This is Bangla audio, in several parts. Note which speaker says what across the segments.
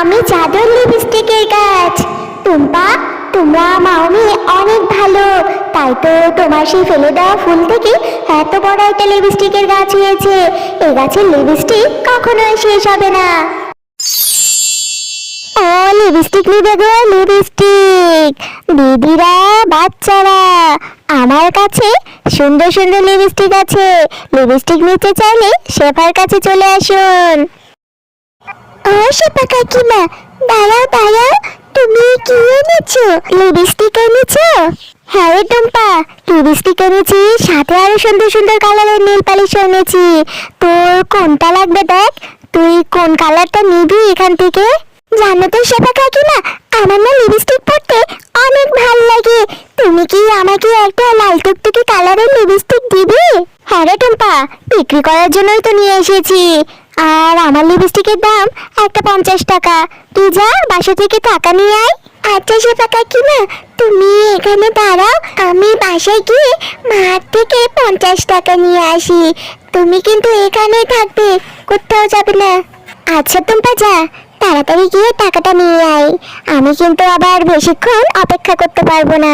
Speaker 1: আমি জাদুর লিপস্টিকের গাছ। টুম্পা, তোমরা মাউমি অনেক ভালো, তাই তো তোমার সেই ফেলে দেওয়া ফুল থেকে এত বড় একটা লিপস্টিকের গাছ হয়েছে। এই গাছের লিপস্টিক কখনোই শেষ হবে না। ও লিপস্টিক নিবে গো, লিপস্টিক। দিদিরা, বাচ্চারা, আমার কাছে সুন্দর সুন্দর লিপস্টিক আছে। লিপস্টিক নিতে চাইলে শেফার কাছে চলে আসুন। ও শেফা কাকিমা, দাঁড়াও দাঁড়াও, তুমি কি এনেছো? লিপস্টিক এনেছো? হ্যাঁ রে টুম্পা, লিপস্টিক এনেছি, সাথে আরো সুন্দর সুন্দর কালারের নেল পালিশ এনেছি। তোর কোনটা লাগবে দেখ, তুই কোন কালারটা নিবি এখান থেকে? জানো তো শেফা কাকিমা, আমার না লিপস্টিক পরতে অনেক ভালো লাগে। তুমি কি আমাকে একটা লাল টুকটুকি কালারের লিপস্টিক দিবে? হ্যাঁ রে টুম্পা, বিক্রি করার জন্যই তো নিয়ে এসেছি। আর আমার লিপস্টিকের দাম একটা 50 টাকা। তুই যা বাসা থেকে টাকা নিয়ে আয়। আচ্ছা শেফা কাকিমা, তুমি এখানে দাঁড়াও, আমি বাসায় গিয়ে মার থেকে 50 টাকা নিয়ে আসি। তুমি কিন্তু এখানেই থাকবে, কোথাও যাবে না। আচ্ছা টুম্পা যা, তাড়াতাড়ি গিয়ে টাকাটা নিয়ে আয়। আমি কিন্তু আবার বেশিক্ষণ অপেক্ষা করতে পারবো না।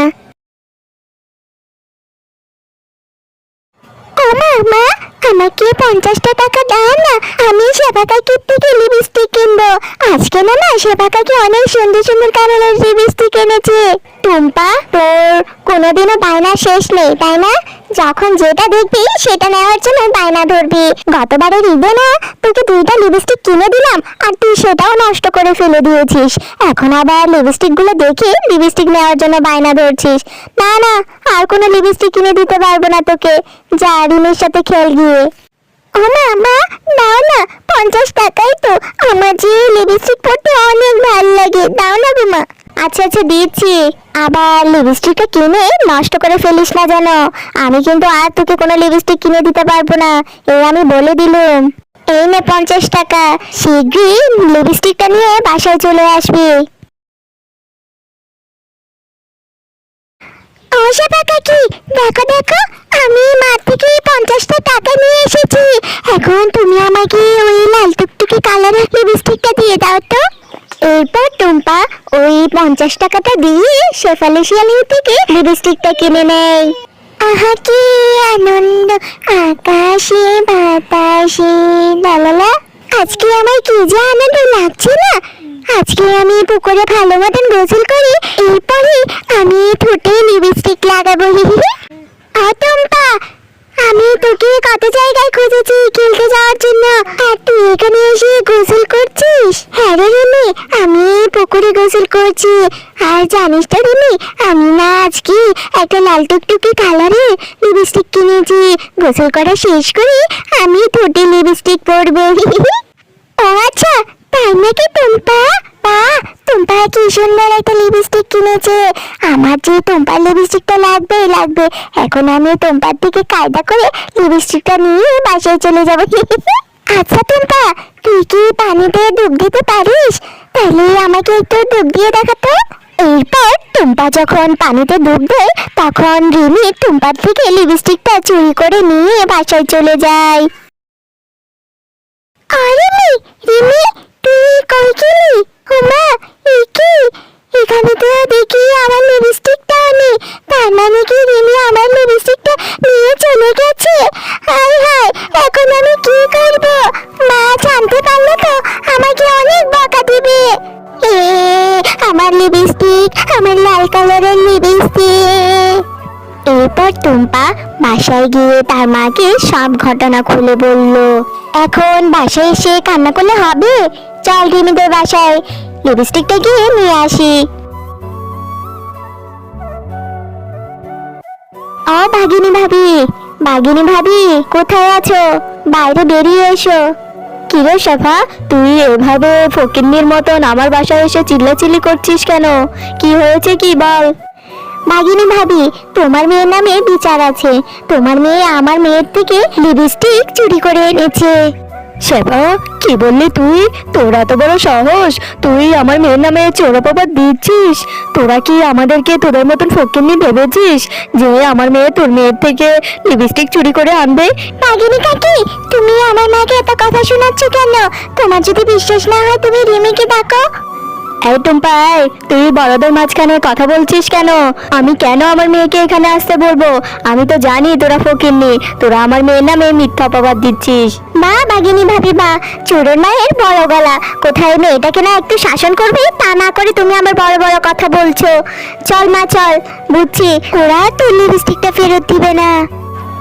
Speaker 1: ও মা, মা, আমাকে 50টা টাকা দাও না, আমি শেফা কাকির থেকে লিপস্টিক কিনবো। আজকে না শেফা কাকি অনেক সুন্দর সুন্দর কালারের লিপস্টিক এনেছে। টুম্পা, তোর কোনোদিনও বায়না শেষ নেই তাই না? যখন যেটা দেখবি সেটা নেওয়ার জন্য বায়না ধরবি। গতবারের ঈদে না তোকে 2টা লিপস্টিক কিনে দিলাম, আর তুই সেটাও নষ্ট করে ফেলে দিয়েছিস। এখন আবার লিপস্টিক গুলো দেখে লিপস্টিক নেওয়ার জন্য বায়না ধরছিস। না না, আর কোনো লিপস্টিক কিনে দিতে পারবো না তোকে। যা রিমির সাথে খেল গিয়ে। ও মা, মা, দাও না, 50 টাকাই তো। আমার যে লিপস্টিক পরতে অনেক ভালো লাগে, দাও না গো মা। আচ্ছা আচ্ছা দিচ্ছি, আবার লিপস্টিকটা কিনে নষ্ট করে ফেলিস না যেন। আমি কিন্তু আর তোকে কোনো লিপস্টিক কিনে দিতে পারবো না, এই আমি বলে দিলুম। এই নে 50 টাকা, শীঘ্রই লিপস্টিকটা নিয়ে বাসায় চলে আসবি। ও শেফা কাকি, দেখো দেখো, আমি মা থেকে 50টা টাকা নিয়ে এসেছি। এখন তুমি আমাকে ওই লাল টুকটুকি কালারের লিপস্টিকটা দিয়ে দাও তো। এরপর টুম্পা ওই 50 টাকাটা দিয়ে শেফালি শিয়ালি থেকে লিপস্টিকটা কিনে নেয়। আহা কি আনন্দ, আকাশে বাতাসে লালালা। আজকে আমার কি যে আনন্দ লাগছে না। আজকে আমি পুকুরে ভালো মতন গোসল করি, এরপরে আমি ঠোঁটে লিপস্টিক লাগাবো। টুম্পা, আমি তোকে কত জায়গায় খুঁজেছি খেলতে যাওয়ার জন্য, আর তুই এখানে এসে গোসল করছিস? হ্যাঁ রে রিমি, আমি পুকুরে গোসল করছি। আর জানিস তো রিমি, আমি না আজকে একটা লাল টুকটুকি কালারে লিপস্টিক কিনেছি। গোসল করা শেষ করে আমি ঠোঁটে লিপস্টিক পরবো। ও আচ্ছা, তাই নাকি টুম্পা? বাহ, টুম্পা কি সুন্দর একটা লিপস্টিক কিনেছে। আমার যে টুম্পার লিপস্টিকটা লাগবে লাগবে। এখন আমি টুম্পার থেকে কায়দা করে লিপস্টিকটা নিয়ে বাসায় চলে যাবো। আচ্ছা টুম্পা, তুই কি পানিতে ডুব দিতে পারিস? তাহলে আমাকে একটু ডুব দিয়ে দেখাতো। এরপর টুম্পা যখন পানিতে ডুব দেয়, তখন রিমি টুম্পার থেকে লিপস্টিকটা চুরি করে নিয়ে বাসায় চলে যায়। রিমি, রিমি, তুই কই গেলি? ওমা, এই কি? এখানে তো দেখি আমার লিপস্টিকটাও নেই। তার মানে কি রিমি আমার লিপস্টিকটা নিয়ে চলে গেছে? হায় হায়, এখন আমি কি করব? মা জানতে পারলে তো আমাকে অনেক বকা দিবে। আমার লিপস্টিক, আমার লাল কালারের লিপস্টিক। এরপর টুম্পা বাসায় গিয়ে তার মাকে সব ঘটনা খুলে বলল। এখন বাসায় এসে কান্না করলে হবে? চল রিমিদের বাসায় লিপস্টিকটা গিয়ে নিয়ে আসি। ও ভাগিনী ভাবি, ভাগিনী ভাবি কোথায় আছো? বাইরে বেরিয়ে এসো। কিরে শেফা, তুই এভাবে ফকিন্নির মতন আমার বাসায় এসে চিল্লাচিল্লি করছিস কেন? কি হয়েছে কি বল? ভাগিনী ভাবি, তোমার মেয়ের নামে বিচার আছে। তোমার মেয়ে আমার মেয়ের থেকে লিপস্টিক চুরি করে এনেছে।
Speaker 2: শেফা, কি বললি তুই? তোর এত বড় সাহস, তুই আমার মেয়ের নামে চোর অপবাদ দিচ্ছিস? তোরা কি আমাদেরকে তোদের মতন ফকিন্নি ভেবেছিস যে আমার মেয়ে তোর মেয়ের থেকে লিপস্টিক চুরি করে আনবে?
Speaker 1: নাগিনী কাকি, তুমি আমার মাকে এত কথা শোনাচ্ছ কেন? তোমার যদি বিশ্বাস না হয় তুমি রিমিকে ডাকো।
Speaker 2: এই টুম্পা, তুই বড়দের মাঝখানে কথা বলছিস কেন? আমি কেন আমার মেয়েকে এখানে আসতে বলবো? আমি তো জানি তোরা ফকিন্নি, তোরা আমার মেয়ের নামে মিথ্যা অপবাদ দিচ্ছিস।
Speaker 1: বা বাগিনী ভাবি বা, চোরের মায়ের বড় গলা। কোথায় মেয়েটাকে না একটু শাসন করবে, তা না করে তুমি আমার বড় বড় কথা বলছো। চল মা চল, বুঝছি ওরা তোর লিপস্টিকটা ফেরত দিবে না।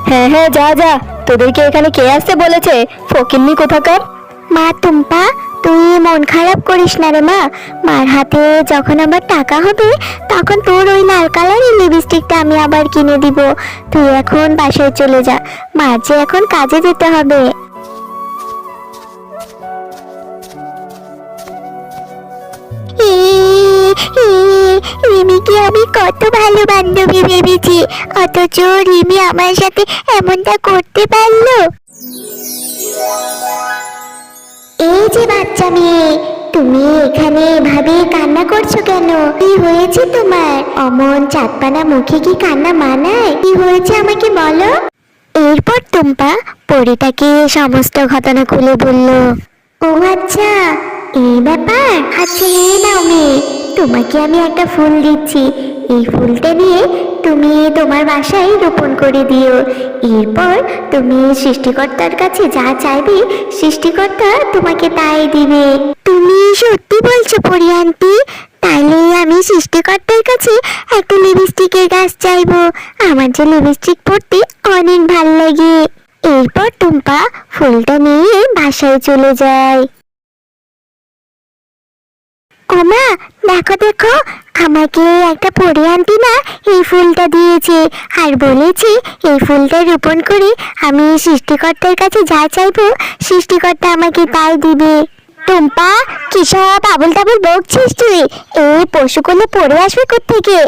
Speaker 2: হ্যাঁ হ্যাঁ, যা যা, তোদেরকে এখানে কে আসতে বলেছে? ফকিন্নি কোথাকার।
Speaker 1: মা টুম্পা, তুই মন খারাপ করিস না রে মা। মার হাতে যখন আবার টাকা হবে তখন তোর ওই লাল কালারের লিপস্টিকটা আমি আবার কিনে দিব। তুই এখন বাসায় চলে যা, মার যে এখন কাজে যেতে হবে। রিমিকে আমি কত ভালো বান্ধবী ভেবেছি, অথচ রিমি আমার সাথে এমনটা করতে পারলো। এই যে বাচ্চা মেয়ে, তুমি এখানে এভাবে কান্না করছো কেন? কি হয়েছে তোমার? অমন চাঁদপানা মুখে কি কান্না মানায়? কি হয়েছে আমাকে বলো। এরপর টুম্পা পরীটাকে সমস্ত ঘটনা খুলে বলল। ও আচ্ছা, এই ব্যাপার। আচ্ছা এই নাও মেয়ে, তোমাকে আমি একটা ফুল দিচ্ছি। এই ফুলটা নিয়ে তুমি তোমার বাসায় রোপণ করে দিও। এরপর তুমি সৃষ্টিকর্তার কাছে যা চাইবে সৃষ্টিকর্তা তোমাকে তাই দিবে। তুমি সত্যি বলছো পরি আন্টি? তাইলে আমি সৃষ্টিকর্তার কাছে একটা লিপস্টিকের গাছ চাইবো। আমার যে লিপস্টিক পরতে অনেক ভাল লাগে। এরপর টুম্পা ফুলটা নিয়ে বাসায় চলে যায়। ওমা, দেখো দেখো, আমাকে একটা পরি আন্টি না এই ফুলটা দিয়েছে আর বলেছে এই ফুলটা রোপণ করে আমি সৃষ্টিকর্তার কাছে যা চাইবো সৃষ্টিকর্তা আমাকে তাই দিবে। টুম্পা, কি সব আবল তাবল বকছিস তুই? এই পশুগুলো পড়ে আসবে কোত্থেকে?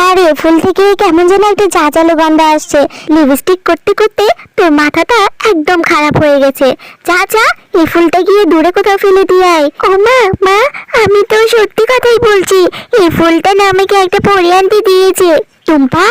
Speaker 1: আর এ ফুল থেকে কেমন যেন একটা জাজালো গন্ধ আসছে। লিপস্টিক করতে করতে তোর মাথাটা একদম খারাপ হয়ে গেছে। যা যা, এই ফুলটা গিয়ে দূরে কোথাও ফেলে দিয়ে আয়। ও মা, মা, আমি তো সত্যি কথাই বলছি, এই ফুলটা না আমাকে একটা পরি আন্টি দিয়েছে। টুম্পা,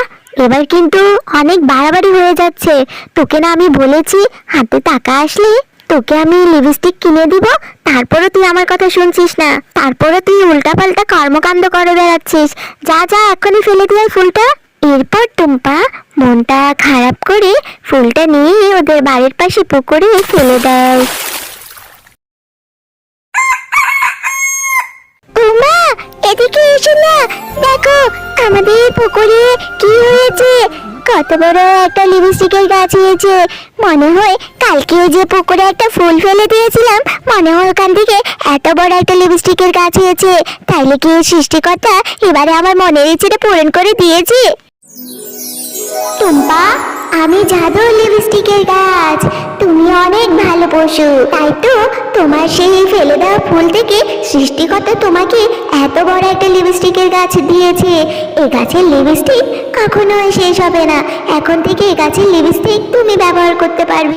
Speaker 1: এবার কিন্তু অনেক বাড়াবাড়ি হয়ে যাচ্ছে। তোকে না আমি বলেছি হাতে টাকা আসলে তোকে আমি লিপস্টিক কিনে দিব, তারপরে তুই আমার কথা শুনছিস না। তারপরে তুই উল্টাপাল্টা কর্মকাণ্ড করে বেড়াচ্ছিস। যা যা, এখনই ফেলে দিয়ে ফুলটা। এরপর টুম্পা মনটা খারাপ করে ফুলটা নিয়ে ওদের বাড়ির পাশে পুকুরে ফেলে দেয়। উমা, এদিকে এসো না, দেখো আমাদের পুকুরে কি হয়েছে। কত বড় একটা লিপস্টিকের গাছ হয়েছে। মনে হয় কালকেও যে পুকুরে একটা ফুল ফেলে দিয়েছিলাম, মনে হয় ওখান থেকে এত বড় একটা লিপস্টিকের গাছ হয়েছে। তাইলে কি সৃষ্টিকর্তা এবারে আমার মনের ইচ্ছেটা পূরণ করে দিয়েছে? টুম্পা, আমি জাদু লিপস্টিকের গাছ। তুমি অনেক ভালো পশু, তাই তো তোমার সেই ফেলে দেওয়া ফুল থেকে সৃষ্টিকর্তা তোমাকে এত বড় একটা লিপস্টিকের গাছ দিয়েছে। এই গাছের লিপস্টিক কখনোই শেষ হবে না। এখন থেকে এই গাছের লিপস্টিক তুমি ব্যবহার করতে পারবে।